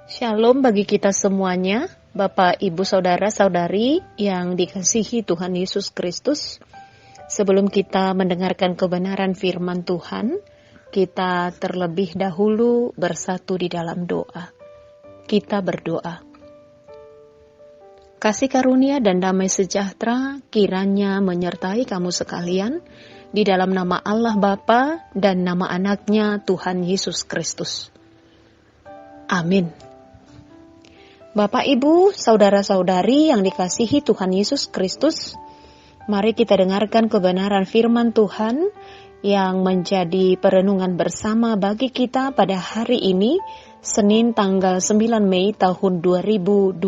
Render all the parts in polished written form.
Shalom bagi kita semuanya, Bapak, Ibu, Saudara-saudari yang dikasihi Tuhan Yesus Kristus. Sebelum kita mendengarkan kebenaran firman Tuhan, kita terlebih dahulu bersatu di dalam doa. Kita berdoa. Kasih karunia dan damai sejahtera kiranya menyertai kamu sekalian, di dalam nama Allah Bapa dan nama anaknya Tuhan Yesus Kristus. Amin. Bapak, Ibu, Saudara-saudari yang dikasihi Tuhan Yesus Kristus, mari kita dengarkan kebenaran firman Tuhan yang menjadi perenungan bersama bagi kita pada hari ini, Senin tanggal 9 Mei tahun 2022.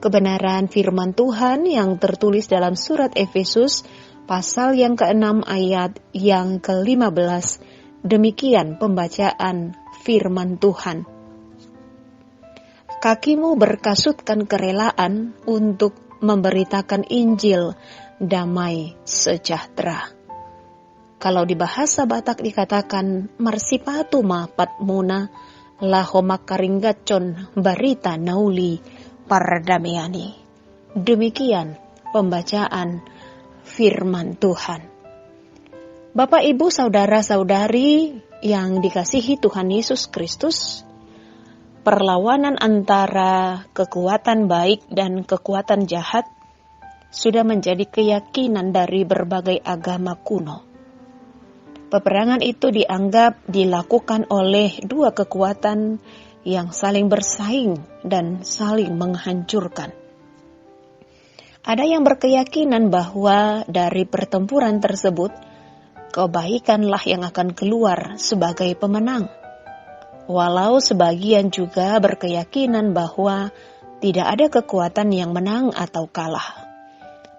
Kebenaran firman Tuhan yang tertulis dalam surat Efesus pasal yang ke-6 ayat yang ke-15. Demikian pembacaan firman Tuhan. Kakimu berkasutkan kerelaan untuk memberitakan Injil damai sejahtera. Kalau di bahasa Batak dikatakan marsipatu ma patmuna lahomak karinggacon barita nauli pardamaiani. Demikian pembacaan firman Tuhan. Bapak, Ibu, Saudara-saudari yang dikasihi Tuhan Yesus Kristus, perlawanan antara kekuatan baik dan kekuatan jahat sudah menjadi keyakinan dari berbagai agama kuno. Peperangan itu dianggap dilakukan oleh dua kekuatan yang saling bersaing dan saling menghancurkan. Ada yang berkeyakinan bahwa dari pertempuran tersebut, kebaikanlah yang akan keluar sebagai pemenang. Walau sebagian juga berkeyakinan bahwa tidak ada kekuatan yang menang atau kalah.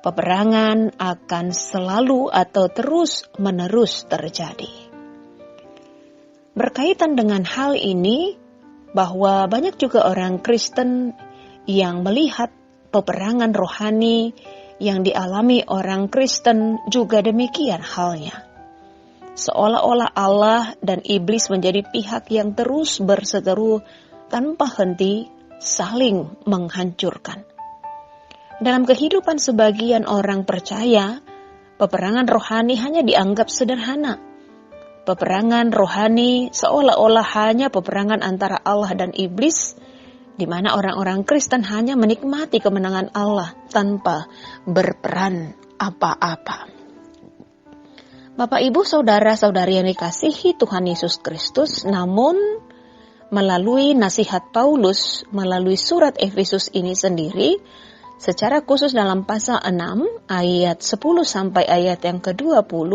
Peperangan akan selalu atau terus-menerus terjadi. Berkaitan dengan hal ini, bahwa banyak juga orang Kristen yang melihat peperangan rohani yang dialami orang Kristen juga demikian halnya. Seolah-olah Allah dan iblis menjadi pihak yang terus berseteru tanpa henti saling menghancurkan. Dalam kehidupan sebagian orang percaya, peperangan rohani hanya dianggap sederhana. Peperangan rohani seolah-olah hanya peperangan antara Allah dan iblis, di mana orang-orang Kristen hanya menikmati kemenangan Allah tanpa berperan apa-apa. Bapak, Ibu, Saudara-saudari yang dikasihi Tuhan Yesus Kristus, namun melalui nasihat Paulus, melalui surat Efesus ini sendiri, secara khusus dalam pasal 6 ayat 10 sampai ayat yang ke-20,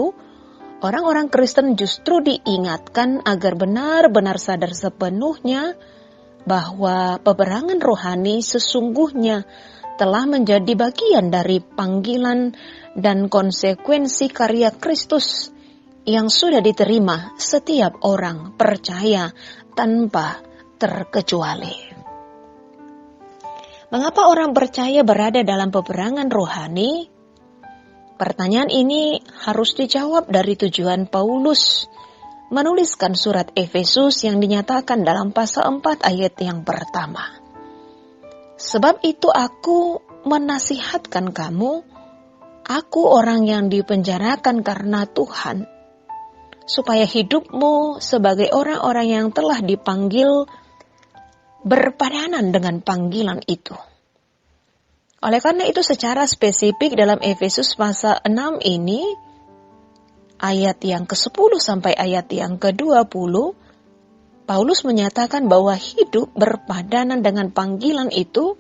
orang-orang Kristen justru diingatkan agar benar-benar sadar sepenuhnya bahwa peperangan rohani sesungguhnya telah menjadi bagian dari panggilan dan konsekuensi karya Kristus yang sudah diterima setiap orang percaya tanpa terkecuali. Mengapa orang percaya berada dalam peperangan rohani? Pertanyaan ini harus dijawab dari tujuan Paulus menuliskan surat Efesus yang dinyatakan dalam pasal 4 ayat yang pertama. Sebab itu aku menasihatkan kamu, aku orang yang dipenjarakan karena Tuhan, supaya hidupmu sebagai orang-orang yang telah dipanggil berpadanan dengan panggilan itu. Oleh karena itu secara spesifik dalam Efesus pasal 6 ini, ayat yang ke-10 sampai ayat yang ke-20, Paulus menyatakan bahwa hidup berpadanan dengan panggilan itu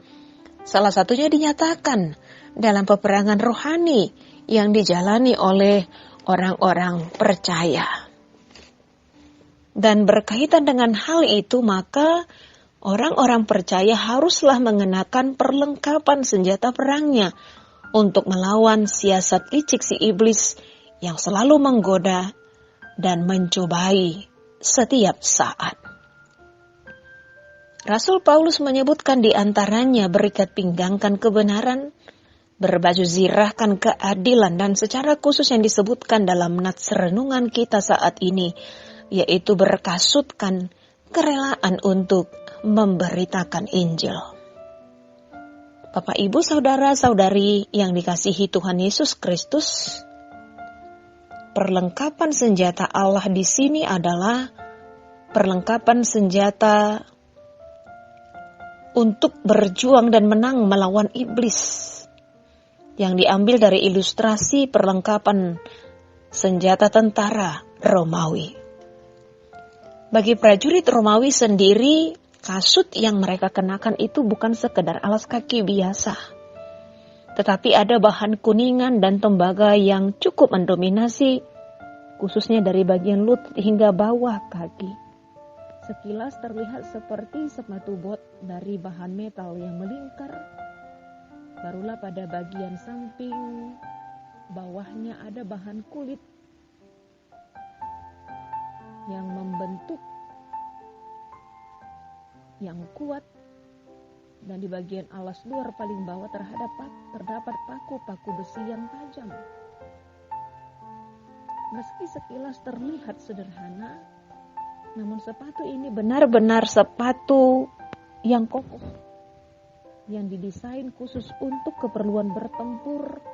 salah satunya dinyatakan dalam peperangan rohani yang dijalani oleh orang-orang percaya. Dan berkaitan dengan hal itu, maka orang-orang percaya haruslah mengenakan perlengkapan senjata perangnya untuk melawan siasat licik si iblis yang selalu menggoda dan mencobai setiap saat. Rasul Paulus menyebutkan di antaranya berikat pinggangkan kebenaran, berbaju zirahkan keadilan, dan secara khusus yang disebutkan dalam nats renungan kita saat ini, yaitu berkasutkan kerelaan untuk memberitakan Injil. Bapak, Ibu, saudara-saudari yang dikasihi Tuhan Yesus Kristus, perlengkapan senjata Allah di sini adalah perlengkapan senjata untuk berjuang dan menang melawan iblis, yang diambil dari ilustrasi perlengkapan senjata tentara Romawi. Bagi prajurit Romawi sendiri, kasut yang mereka kenakan itu bukan sekedar alas kaki biasa, tetapi ada bahan kuningan dan tembaga yang cukup mendominasi, khususnya dari bagian lutut hingga bawah kaki. Sekilas terlihat seperti sepatu bot dari bahan metal yang melingkar. Barulah pada bagian samping bawahnya ada bahan kulit yang membentuk yang kuat, dan di bagian alas luar paling bawah terdapat paku-paku besi yang tajam. Meski sekilas terlihat sederhana, namun sepatu ini benar-benar sepatu yang kokoh, yang didesain khusus untuk keperluan bertempur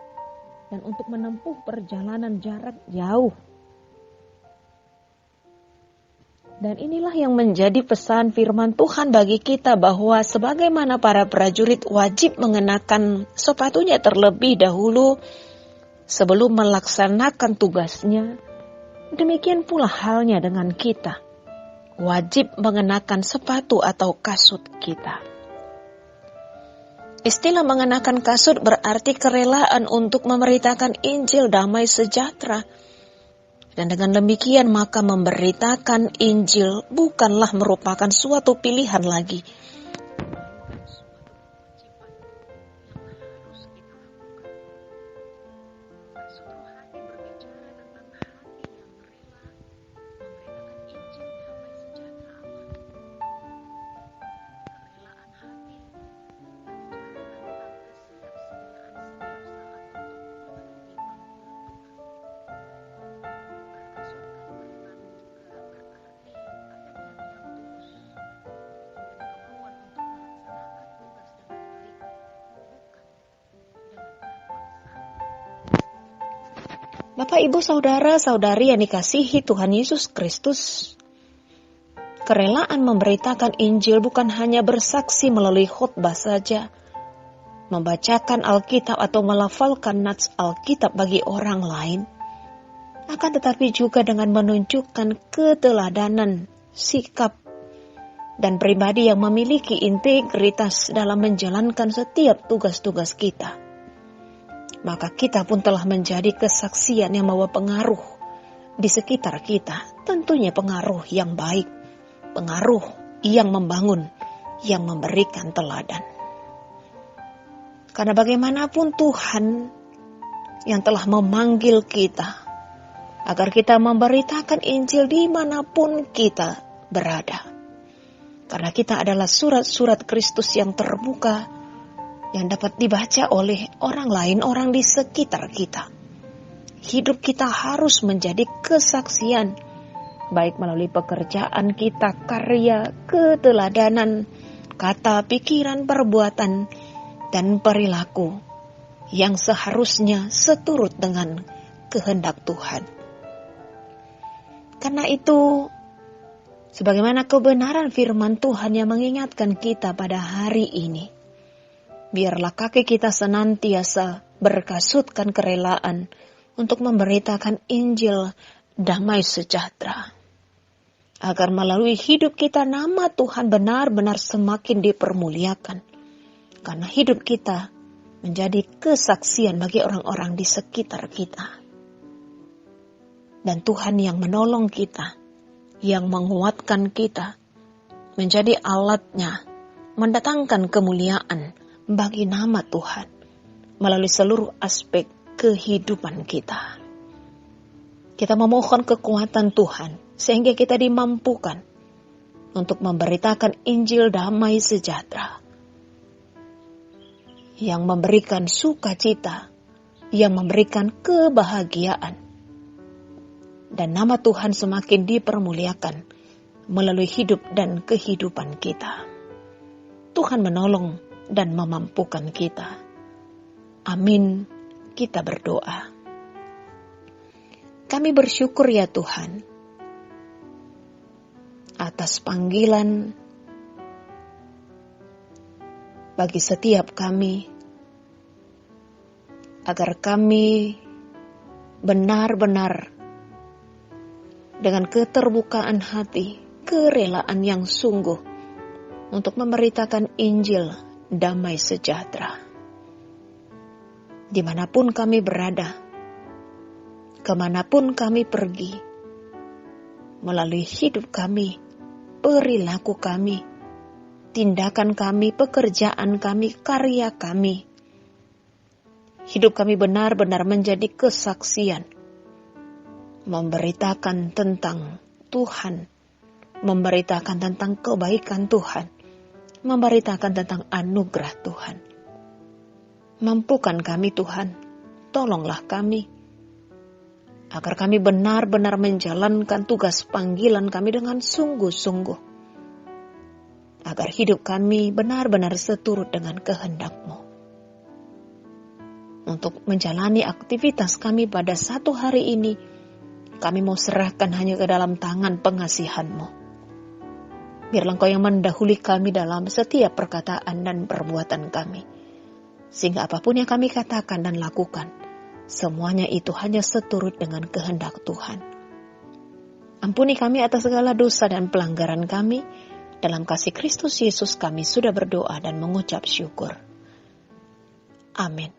dan untuk menempuh perjalanan jarak jauh. Dan inilah yang menjadi pesan firman Tuhan bagi kita, bahwa sebagaimana para prajurit wajib mengenakan sepatunya terlebih dahulu sebelum melaksanakan tugasnya, demikian pula halnya dengan kita, wajib mengenakan sepatu atau kasut kita. Istilah mengenakan kasut berarti kerelaan untuk memberitakan Injil damai sejahtera. Dan dengan demikian maka memberitakan Injil bukanlah merupakan suatu pilihan lagi, Bapak, Ibu, saudara-saudari yang dikasihi Tuhan Yesus Kristus, kerelaan memberitakan Injil bukan hanya bersaksi melalui khotbah saja, membacakan Alkitab atau melafalkan nats Alkitab bagi orang lain, akan tetapi juga dengan menunjukkan keteladanan, sikap, dan pribadi yang memiliki integritas dalam menjalankan setiap tugas-tugas kita. Maka kita pun telah menjadi kesaksian yang membawa pengaruh di sekitar kita. Tentunya pengaruh yang baik, pengaruh yang membangun, yang memberikan teladan. Karena bagaimanapun Tuhan yang telah memanggil kita agar kita memberitakan Injil dimanapun kita berada. Karena kita adalah surat-surat Kristus yang terbuka, yang dapat dibaca oleh orang lain, orang di sekitar kita. Hidup kita harus menjadi kesaksian, baik melalui pekerjaan kita, karya, keteladanan, kata, pikiran, perbuatan, dan perilaku yang seharusnya seturut dengan kehendak Tuhan. Karena itu, sebagaimana kebenaran firman Tuhan yang mengingatkan kita pada hari ini, biarlah kaki kita senantiasa berkasutkan kerelaan untuk memberitakan Injil damai sejahtera. Agar melalui hidup kita nama Tuhan benar-benar semakin dipermuliakan. Karena hidup kita menjadi kesaksian bagi orang-orang di sekitar kita. Dan Tuhan yang menolong kita, yang menguatkan kita, menjadi alatnya, mendatangkan kemuliaan bagi nama Tuhan melalui seluruh aspek kehidupan kita. Kita memohon kekuatan Tuhan sehingga kita dimampukan untuk memberitakan Injil damai sejahtera yang memberikan sukacita, yang memberikan kebahagiaan, dan nama Tuhan semakin dipermuliakan melalui hidup dan kehidupan kita. Tuhan menolong dan memampukan kita. Amin. Kita berdoa. Kami bersyukur ya Tuhan atas panggilan bagi setiap kami, agar kami benar-benar dengan keterbukaan hati, kerelaan yang sungguh untuk memberitakan Injil damai sejahtera. Dimanapun kami berada, kemanapun kami pergi, melalui hidup kami, perilaku kami, tindakan kami, pekerjaan kami, karya kami, hidup kami benar-benar menjadi kesaksian, memberitakan tentang Tuhan, memberitakan tentang kebaikan Tuhan, memberitakan tentang anugerah Tuhan. Mampukan kami Tuhan, tolonglah kami, agar kami benar-benar menjalankan tugas panggilan kami dengan sungguh-sungguh, agar hidup kami benar-benar seturut dengan kehendak-Mu. Untuk menjalani aktivitas kami pada satu hari ini, kami mau serahkan hanya ke dalam tangan pengasihan-Mu. Biarlah Engkau yang mendahului kami dalam setiap perkataan dan perbuatan kami, sehingga apapun yang kami katakan dan lakukan, semuanya itu hanya seturut dengan kehendak Tuhan. Ampuni kami atas segala dosa dan pelanggaran kami. Dalam kasih Kristus Yesus kami sudah berdoa dan mengucap syukur. Amin.